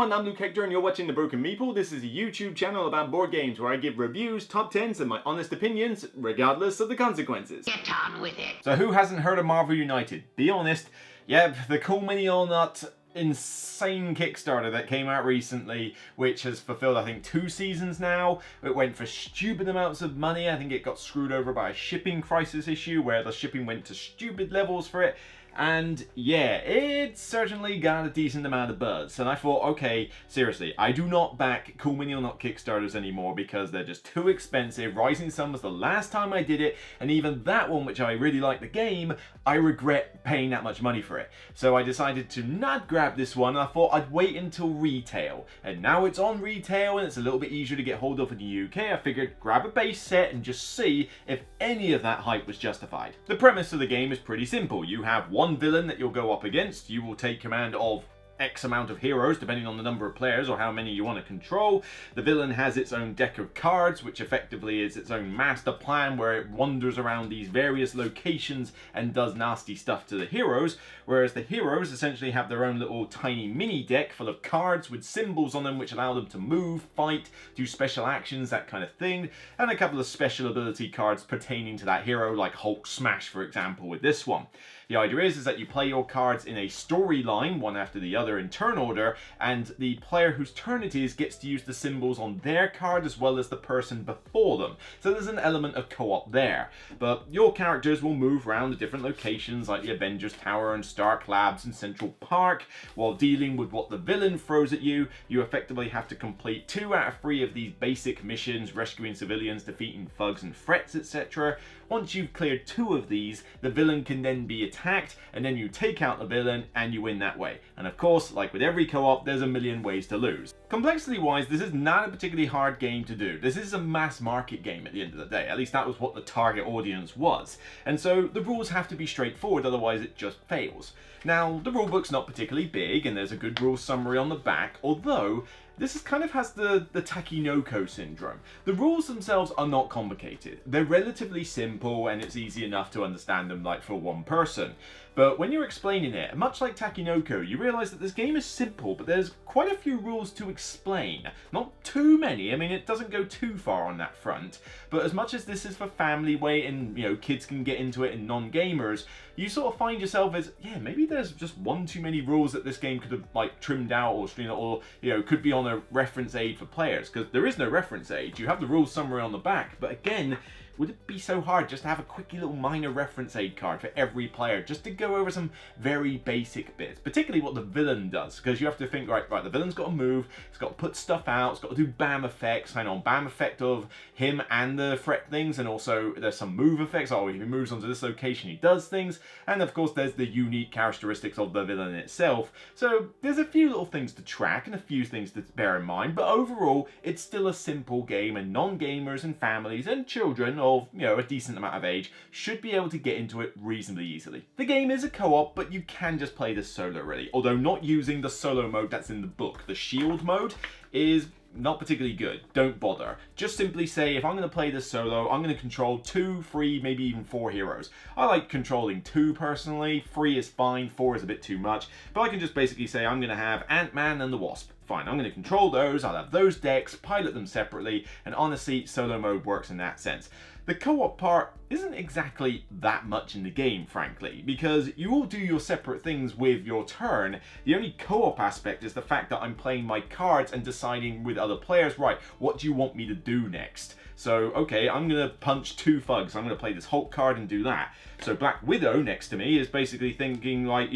everyone, I'm Luke Hector and you're watching The Broken Meeple. This is a YouTube channel about board games where I give reviews, top 10s and my honest opinions, regardless of the consequences. Get on with it. So who hasn't heard of Marvel United? Be honest, yep, the cool mini or not insane Kickstarter that came out recently, which has fulfilled I think 2 seasons now. It went for stupid amounts of money. I think it got screwed over by a shipping crisis issue where the shipping went to stupid levels for it. And yeah, it certainly got a decent amount of buzz. And I thought, okay, seriously, I do not back Cool Mini or Not Kickstarters anymore because they're just too expensive. Rising Sun was the last time I did it, and even that one, which I really like the game, I regret paying that much money for it. So I decided to not grab this one, and I thought I'd wait until retail. And now it's on retail, and it's a little bit easier to get hold of in the UK. I figured grab a base set and just see if any of that hype was justified. The premise of the game is pretty simple. You have one villain that you'll go up against. You will take command of X amount of heroes depending on the number of players or how many you want to control. The villain has its own deck of cards, which effectively is its own master plan where it wanders around these various locations and does nasty stuff to the heroes, whereas the heroes essentially have their own little tiny mini deck full of cards with symbols on them which allow them to move, fight, do special actions, that kind of thing, and a couple of special ability cards pertaining to that hero, like Hulk Smash for example with this one. The idea is that you play your cards in a storyline, one after the other in turn order, and the player whose turn it is gets to use the symbols on their card as well as the person before them. So there's an element of co-op there. But your characters will move around the different locations like the Avengers Tower and Stark Labs and Central Park. While dealing with what the villain throws at you, you effectively have to complete 2 out of 3 of these basic missions, rescuing civilians, defeating thugs and threats, etc. Once you've cleared 2 of these, the villain can then be attacked, and then you take out the villain and you win that way. And of course, like with every co-op, there's a million ways to lose. Complexity wise, this is not a particularly hard game to do. This is a mass market game at the end of the day. At least that was what the target audience was. And so the rules have to be straightforward, otherwise it just fails. Now, the rulebook's not particularly big and there's a good rule summary on the back, although this kind of has the Takinoko syndrome. The rules themselves are not complicated. They're relatively simple and it's easy enough to understand them like for one person. But when you're explaining it, much like Takinoko, you realise that this game is simple, but there's quite a few rules to explain. Not too many, I mean it doesn't go too far on that front, but as much as this is for family weight and kids can get into it and non-gamers, you sort of find yourself as, yeah, maybe there's just one too many rules that this game could have like trimmed out or could be on a reference aid for players, because there is no reference aid. You have the rules summary on the back, but again, would it be so hard just to have a quickie little minor reference aid card for every player just to go over some very basic bits, particularly what the villain does, because you have to think, right, the villain's got to move, it's got to put stuff out, it's got to do BAM effects, hang on, BAM effect of him and the threat things, and also there's some move effects, oh, if he moves onto this location he does things, and of course there's the unique characteristics of the villain itself. So there's a few little things to track and a few things to bear in mind, but overall it's still a simple game, and non-gamers and families and children of a decent amount of age should be able to get into it reasonably easily. The game is a co-op, but you can just play this solo really, although not using the solo mode that's in the book. The shield mode is not particularly good. Don't bother. Just simply say, if I'm going to play this solo, I'm going to control 2, 3, maybe even 4 heroes. I like controlling 2 personally, 3 is fine, 4 is a bit too much, but I can just basically say I'm going to have Ant-Man and the Wasp. Fine, I'm going to control those, I'll have those decks, pilot them separately, and honestly, solo mode works in that sense. The co-op part isn't exactly that much in the game, frankly, because you all do your separate things with your turn. The only co-op aspect is the fact that I'm playing my cards and deciding with other players, right, what do you want me to do next? So, okay, I'm going to punch 2 thugs, I'm going to play this Hulk card and do that. So Black Widow next to me is basically thinking like,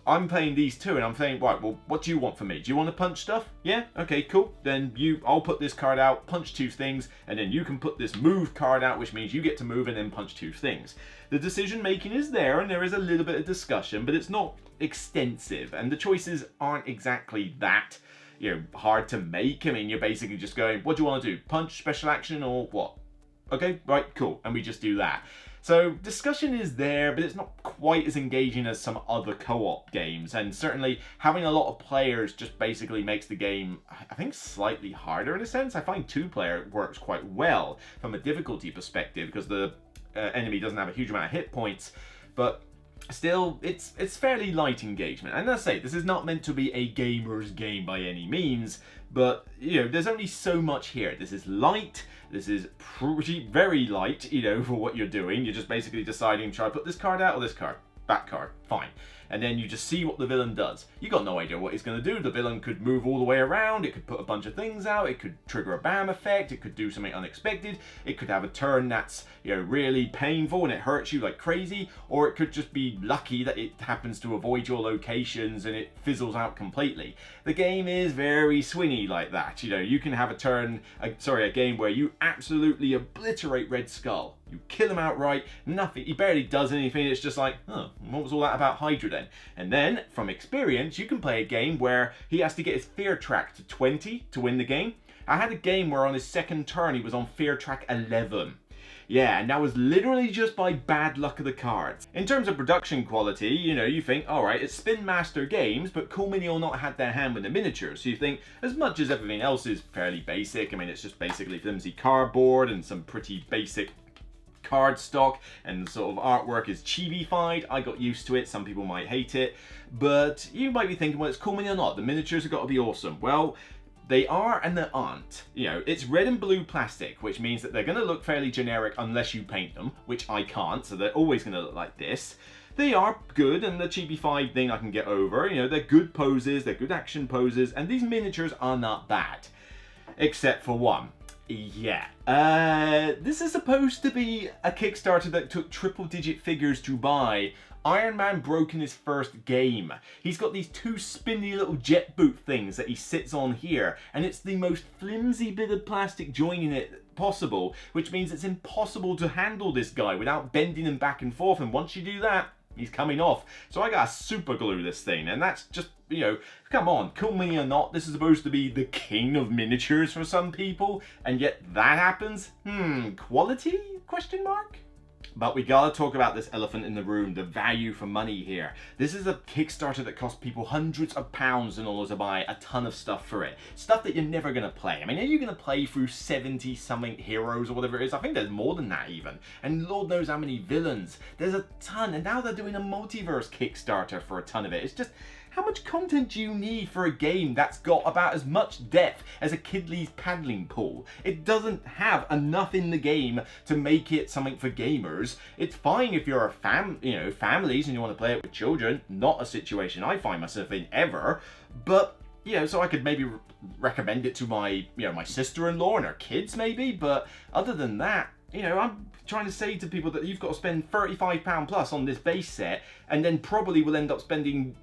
I'm playing these 2 and I'm saying, right, well, what do you want from me? Do you want to punch stuff? Yeah? Okay, cool. Then I'll put this card out, punch 2 things, and then you can put this move card out, which means you get to move and then punch 2 things. The decision making is there and there is a little bit of discussion, but it's not extensive and the choices aren't exactly that, hard to make. I mean, you're basically just going, what do you want to do? Punch, special action, or what? Okay, right, cool. And we just do that. So discussion is there, but it's not quite as engaging as some other co-op games, and certainly having a lot of players just basically makes the game, I think, slightly harder in a sense. I find 2-player works quite well from a difficulty perspective because the enemy doesn't have a huge amount of hit points, but still, it's fairly light engagement. And as I say, this is not meant to be a gamer's game by any means, but, you know, there's only so much here. This is light, this is very light, you know, for what you're doing. You're just basically deciding, should I put this card out or this card? That card, fine. And then you just see what the villain does. You got no idea what he's going to do. The villain could move all the way around, it could put a bunch of things out, it could trigger a BAM effect, it could do something unexpected, it could have a turn that's, you know, really painful and it hurts you like crazy, or it could just be lucky that it happens to avoid your locations and it fizzles out completely. The game is very Swingy like that. You know, you can have a game where you absolutely obliterate Red Skull. You kill him outright, nothing, he barely does anything, it's just like, oh, what was all that about Hydra then? And then, from experience, you can play a game where he has to get his fear track to 20 to win the game. I had a game where on his second turn he was on fear track 11. Yeah, and that was literally just by bad luck of the cards. In terms of production quality, you know, you think, alright, it's Spin Master Games, but Cool Mini will not have their hand with the miniatures. So you think, as much as everything else is fairly basic, I mean, it's just basically flimsy cardboard and some pretty basic card stock, and sort of artwork is chibi-fied. I got used to it, some people might hate it, but you might be thinking, well, it's Cool Mini or not, the miniatures have got to be awesome. Well, they are and they aren't. You know, it's red and blue plastic, which means that they're going to look fairly generic unless you paint them, which I can't, so they're always going to look like this. They are good, and the chibi-fied thing I can get over. You know, they're good poses, they're good action poses, and these miniatures are not bad. Except for one. Yeah, this is supposed to be a Kickstarter that took triple-digit figures to buy. Iron Man broke in his first game. He's got these two spinny little jet boot things that he sits on here, and it's the most flimsy bit of plastic joining it possible, which means it's impossible to handle this guy without bending him back and forth, and once you do that, he's coming off. So I gotta super glue this thing, and that's just, you know, come on, Cool Mini or not, this is supposed to be the king of miniatures for some people, and yet that happens? Quality? Question mark? But we gotta talk about this elephant in the room, the value for money here. This is a Kickstarter that cost people hundreds of pounds in order to buy a ton of stuff for it. Stuff that you're never gonna play. I mean, are you gonna play through 70 something heroes or whatever it is? I think there's more than that even. And Lord knows how many villains. There's a ton, and now they're doing a multiverse Kickstarter for a ton of it. It's just, how much content do you need for a game that's got about as much depth as a Kidley's paddling pool? It doesn't have enough in the game to make it something for gamers. It's fine if you're a families and you want to play it with children. Not a situation I find myself in ever. But, you know, so I could maybe recommend it to my, my sister-in-law and her kids maybe. But other than that, you know, I'm trying to say to people that you've got to spend £35 plus on this base set, and then probably will end up spending,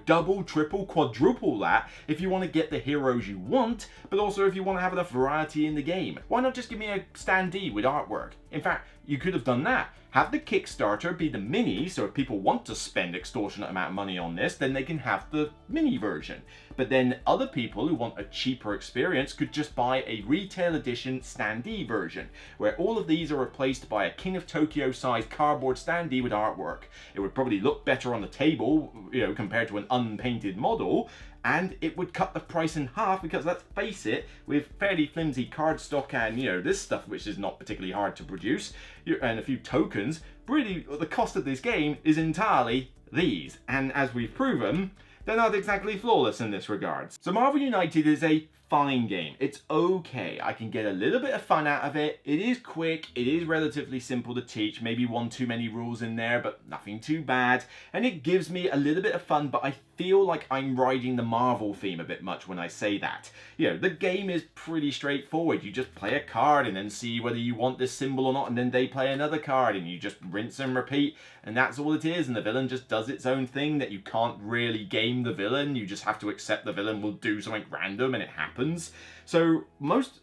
double, triple, quadruple that if you want to get the heroes you want, but also if you want to have enough variety in the game. Why not just give me a standee with artwork? In fact, you could have done that. Have the Kickstarter be the mini, so if people want to spend extortionate amount of money on this, then they can have the mini version. But then other people who want a cheaper experience could just buy a retail edition standee version, where all of these are replaced by a King of Tokyo sized cardboard standee with artwork. It would probably look better on the table, compared to an unpainted model, and it would cut the price in half because, let's face it, with fairly flimsy cardstock and, this stuff which is not particularly hard to produce, and a few tokens, really the cost of this game is entirely these. And as we've proven, they're not exactly flawless in this regard. So Marvel United is a fine game. It's okay. I can get a little bit of fun out of it. It is quick. It is relatively simple to teach. Maybe one too many rules in there, but nothing too bad. And it gives me a little bit of fun, but I feel like I'm riding the Marvel theme a bit much when I say that. The game is pretty straightforward. You just play a card and then see whether you want this symbol or not, and then they play another card and you just rinse and repeat, and that's all it is. And the villain just does its own thing that you can't really game the villain. You just have to accept the villain will do something random and it happens. So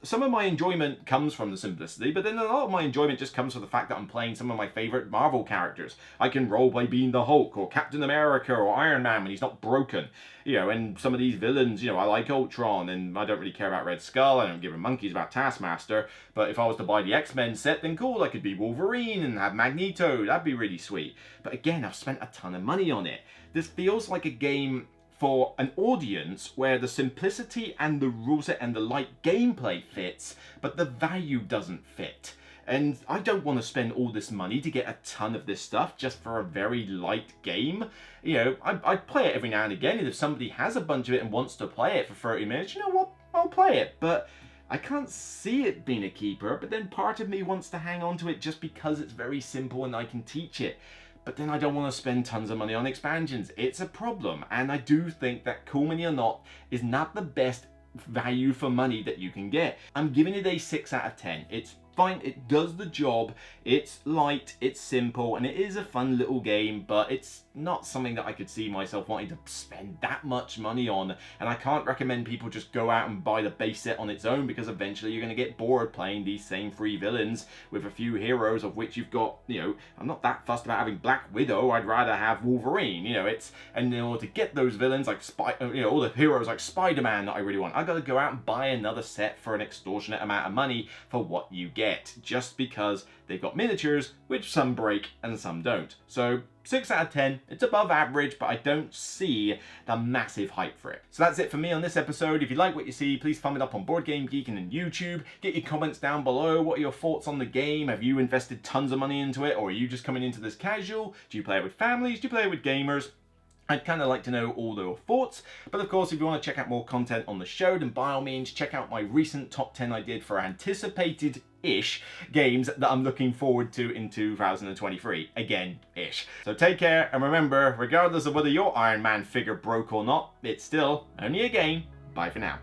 some of my enjoyment comes from the simplicity, but then a lot of my enjoyment just comes from the fact that I'm playing some of my favorite Marvel characters. I can roleplay being the Hulk or Captain America or Iron Man when he's not broken. And some of these villains, I like Ultron, and I don't really care about Red Skull. I don't give a monkeys about Taskmaster. But if I was to buy the X-Men set, then cool, I could be Wolverine and have Magneto. That'd be really sweet. But again, I've spent a ton of money on it. This feels like a game for an audience where the simplicity and the rule set and the light gameplay fits, but the value doesn't fit. And I don't want to spend all this money to get a ton of this stuff just for a very light game. You know, I play it every now and again, and if somebody has a bunch of it and wants to play it for 30 minutes, you know what, I'll play it. But I can't see it being a keeper, but then part of me wants to hang on to it just because it's very simple and I can teach it. But then I don't want to spend tons of money on expansions. It's a problem, and I do think that Cool Mini or Not is not the best value for money that you can get. I'm giving it a 6 out of 10. It's fine, it does the job, it's light, it's simple, and it is a fun little game, but it's not something that I could see myself wanting to spend that much money on. And I can't recommend people just go out and buy the base set on its own, because eventually you're going to get bored playing these same 3 villains with a few heroes, of which you've got, you know, I'm not that fussed about having Black Widow, I'd rather have Wolverine, you know, and in order to get those villains like all the heroes like Spider-Man that I really want, I've got to go out and buy another set for an extortionate amount of money for what you get, just because they've got miniatures, which some break and some don't. So 6 out of 10, it's above average, but I don't see the massive hype for it. So that's it for me on this episode. If you like what you see, please thumb it up on Board Game Geek and YouTube. Get your comments down below. What are your thoughts on the game? Have you invested tons of money into it, or are you just coming into this casual? Do you play it with families? Do you play it with gamers? I'd kind of like to know all your thoughts. But of course, if you want to check out more content on the show, then by all means, check out my recent top 10 I did for anticipated-ish games that I'm looking forward to in 2023. Again, ish. So take care, and remember, regardless of whether your Iron Man figure broke or not, it's still only a game. Bye for now.